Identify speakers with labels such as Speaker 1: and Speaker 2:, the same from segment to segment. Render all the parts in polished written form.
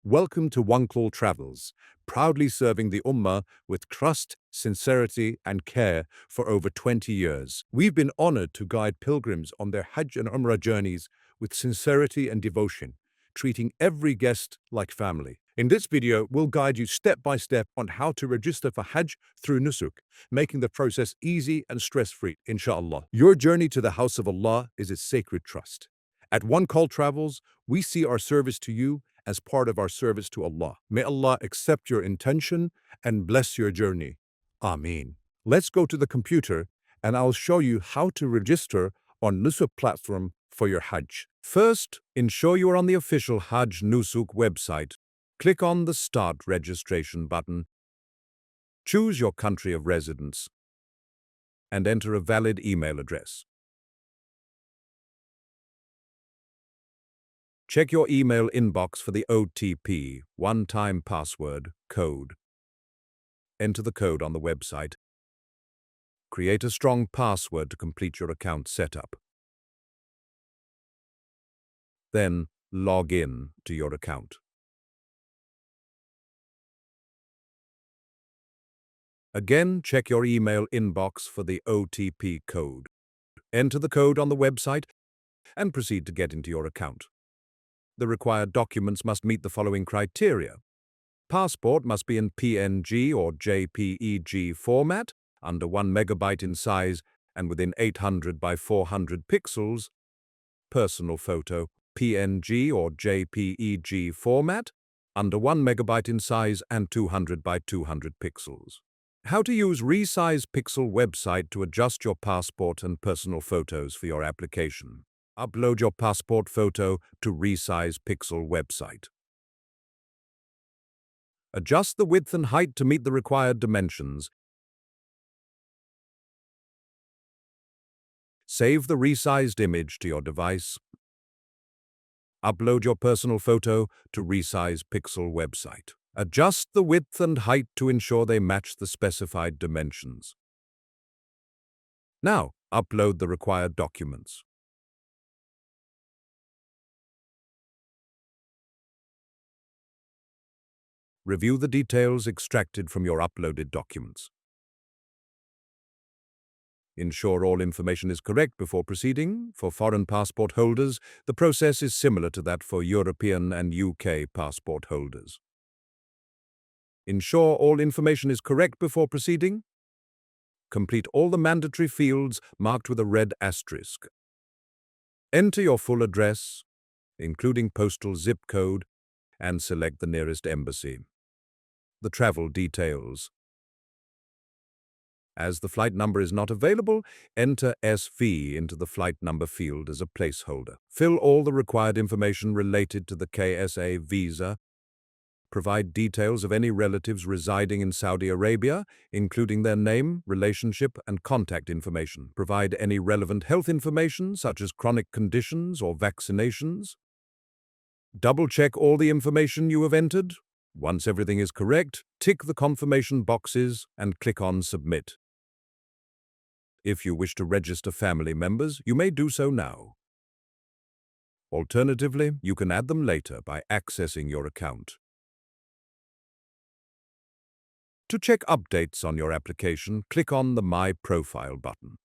Speaker 1: Welcome to OneCall Travels, proudly serving the Ummah with trust, sincerity, and care for over 20 years. We've been honored to guide pilgrims on their Hajj and Umrah journeys with sincerity and devotion, treating every guest like family. In this video, we'll guide you step by step on how to register for Hajj through Nusuk, making the process easy and stress-free, inshallah. Your journey to the house of Allah is a sacred trust. At OneCall Travels, we see our service to you as part of our service to Allah. May Allah accept your intention and bless your journey. Ameen. Let's go to the computer and I'll show you how to register on Nusuk platform for your Hajj. First, ensure you are on the official Hajj Nusuk website. Click on the Start Registration button. Choose your country of residence and enter a valid email address. Check your email inbox for the OTP, one-time password, code. Enter the code on the website. Create a strong password to complete your account setup. Then, log in to your account. Again, check your email inbox for the OTP code. Enter the code on the website and proceed to get into your account. The required documents must meet the following criteria. Passport must be in PNG or JPEG format, under 1 megabyte in size and within 800 by 400 pixels. Personal photo, PNG or JPEG format, under 1 megabyte in size and 200 by 200 pixels. How to use Resize Pixel website to adjust your passport and personal photos for your application. Upload your passport photo to Resize Pixel website. Adjust the width and height to meet the required dimensions. Save the resized image to your device. Upload your personal photo to Resize Pixel website. Adjust the width and height to ensure they match the specified dimensions. Now, upload the required documents. Review the details extracted from your uploaded documents. Ensure all information is correct before proceeding. For foreign passport holders, the process is similar to that for European and UK passport holders. Ensure all information is correct before proceeding. Complete all the mandatory fields marked with a red asterisk. Enter your full address, including postal zip code, and select the nearest embassy. The travel details. As the flight number is not available, enter SV into the flight number field as a placeholder. Fill all the required information related to the KSA visa. Provide details of any relatives residing in Saudi Arabia, including their name, relationship, and contact information. Provide any relevant health information, such as chronic conditions or vaccinations. Double-check all the information you have entered. Once everything is correct, tick the confirmation boxes and click on Submit. If you wish to register family members, you may do so now. Alternatively, you can add them later by accessing your account. To check updates on your application, click on the My Profile button.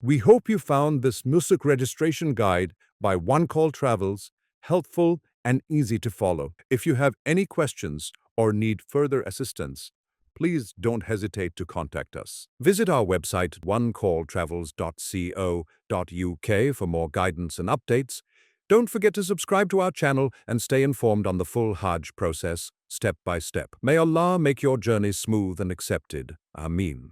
Speaker 1: We hope you found this Nusuk registration guide by OneCall Travels helpful and easy to follow. If you have any questions or need further assistance, please don't hesitate to contact us. Visit our website onecalltravels.co.uk for more guidance and updates. Don't forget to subscribe to our channel and stay informed on the full Hajj process, step by step. May Allah make your journey smooth and accepted. Ameen.